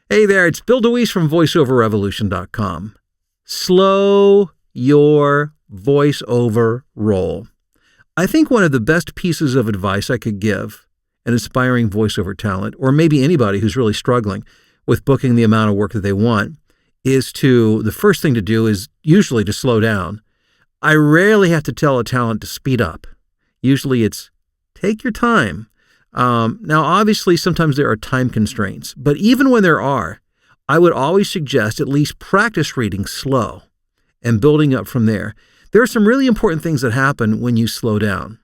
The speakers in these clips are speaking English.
Hey there, it's Bill DeWeese from VoiceOverRevolution.com. Slow your voiceover roll. I think one of the best pieces of advice I could give an aspiring voiceover talent, or maybe anybody who's really struggling with booking the amount of work that they want, is the first thing to do is usually to slow down. I rarely have to tell a talent to speed up. Usually it's take your time. Now, obviously, sometimes there are time constraints, but even when there are, I would always suggest at least practice reading slow and building up from there. There are some really important things that happen when you slow down.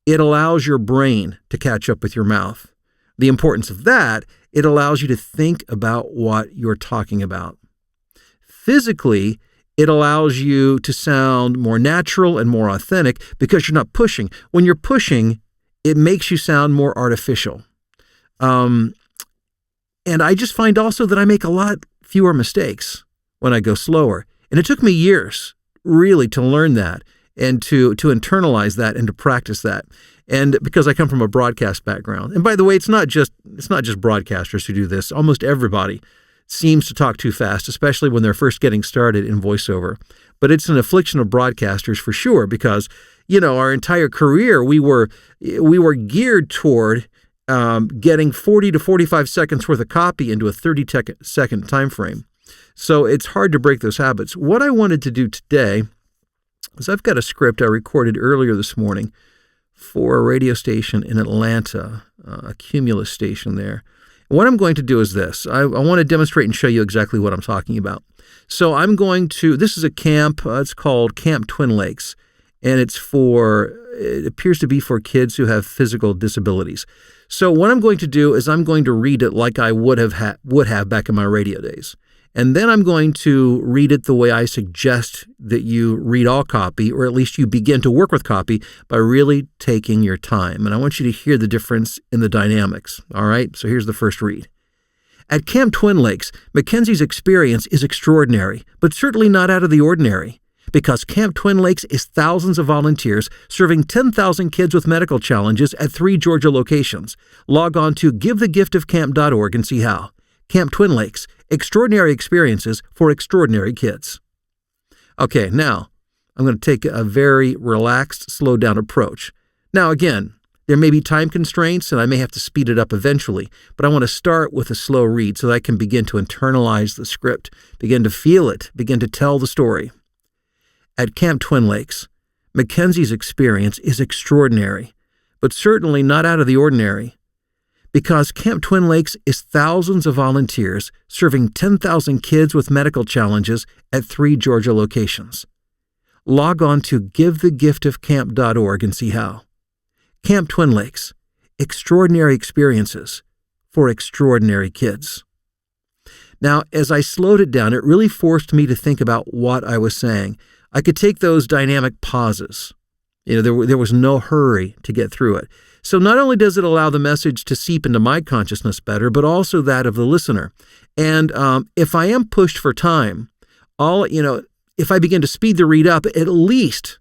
It allows your brain to catch up with your mouth. The importance of that, it allows you to think about what you're talking about. Physically, it allows you to sound more natural and more authentic because you're not pushing. When you're pushing, it makes you sound more artificial. And I just find also that I make a lot fewer mistakes when I go slower. And it took me years, really, to learn that and to internalize that and to practice that. And because I come from a broadcast background. And by the way, it's not just broadcasters who do this. Almost everybody seems to talk too fast, especially when they're first getting started in voiceover. But it's an affliction of broadcasters for sure, because our entire career, we were geared toward getting 40 to 45 seconds worth of copy into a 30-second time frame. So it's hard to break those habits. What I wanted to do today is I've got a script I recorded earlier this morning for a radio station in Atlanta, a Cumulus station there. What I'm going to do is this. I want to demonstrate and show you exactly what I'm talking about. So this is a camp, it's called Camp Twin Lakes. And it appears to be for kids who have physical disabilities. So what I'm going to do is I'm going to read it like I would have back in my radio days. And then I'm going to read it the way I suggest that you read all copy, or at least you begin to work with copy by really taking your time. And I want you to hear the difference in the dynamics. All right, so here's the first read. At Camp Twin Lakes, Mackenzie's experience is extraordinary, but certainly not out of the ordinary. Because Camp Twin Lakes is thousands of volunteers serving 10,000 kids with medical challenges at 3 Georgia locations. Log on to givethegiftofcamp.org and see how. Camp Twin Lakes, extraordinary experiences for extraordinary kids. Okay, now I'm going to take a very relaxed, slowed down approach. Now again, there may be time constraints and I may have to speed it up eventually, but I want to start with a slow read so that I can begin to internalize the script, begin to feel it, begin to tell the story. At Camp Twin Lakes, Mackenzie's experience is extraordinary, but certainly not out of the ordinary. Because Camp Twin Lakes is thousands of volunteers serving 10,000 kids with medical challenges at 3 Georgia locations. Log on to givethegiftofcamp.org and see how. Camp Twin Lakes, extraordinary experiences for extraordinary kids. Now, as I slowed it down, it really forced me to think about what I was saying. I could take those dynamic pauses. There was no hurry to get through it. So not only does it allow the message to seep into my consciousness better, but also that of the listener. And if I am pushed for time, if I begin to speed the read up, at least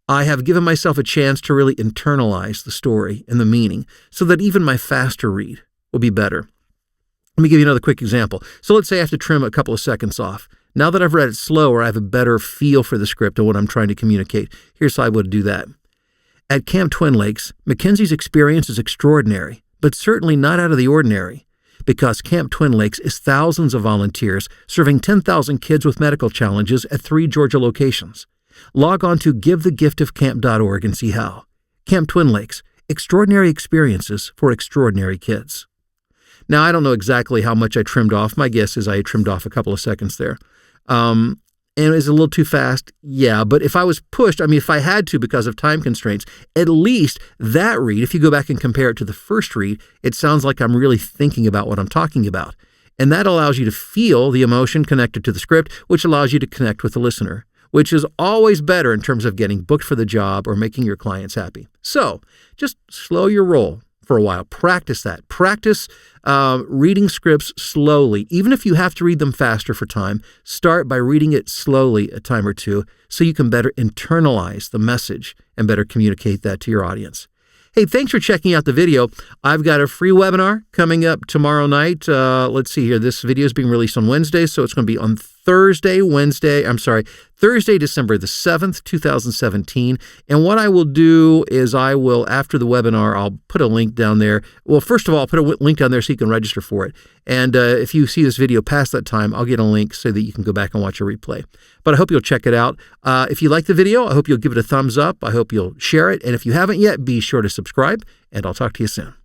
I have given myself a chance to really internalize the story and the meaning so that even my faster read will be better. Let me give you another quick example. So let's say I have to trim a couple of seconds off. Now that I've read it slower, I have a better feel for the script and what I'm trying to communicate. Here's how I would do that. At Camp Twin Lakes, Mackenzie's experience is extraordinary, but certainly not out of the ordinary. Because Camp Twin Lakes is thousands of volunteers serving 10,000 kids with medical challenges at 3 Georgia locations. Log on to givethegiftofcamp.org and see how. Camp Twin Lakes, extraordinary experiences for extraordinary kids. Now, I don't know exactly how much I trimmed off. My guess is I trimmed off a couple of seconds there. And it was a little too fast. Yeah, but if I was pushed, if I had to because of time constraints, at least that read, if you go back and compare it to the first read, it sounds like I'm really thinking about what I'm talking about. And that allows you to feel the emotion connected to the script, which allows you to connect with the listener, which is always better in terms of getting booked for the job or making your clients happy. So just slow your roll for a while. Practice that. Practice reading scripts slowly. Even if you have to read them faster for time, start by reading it slowly a time or two so you can better internalize the message and better communicate that to your audience. Hey, thanks for checking out the video. I've got a free webinar coming up tomorrow night. Let's see here. This video is being released on Wednesday, so it's going to be on Thursday, December the 7th, 2017. And what I will do is after the webinar, I'll put a link down there. Well, first of all, I'll put a link down there so you can register for it. And if you see this video past that time, I'll get a link so that you can go back and watch a replay. But I hope you'll check it out. If you like the video, I hope you'll give it a thumbs up. I hope you'll share it. And if you haven't yet, be sure to subscribe, and I'll talk to you soon.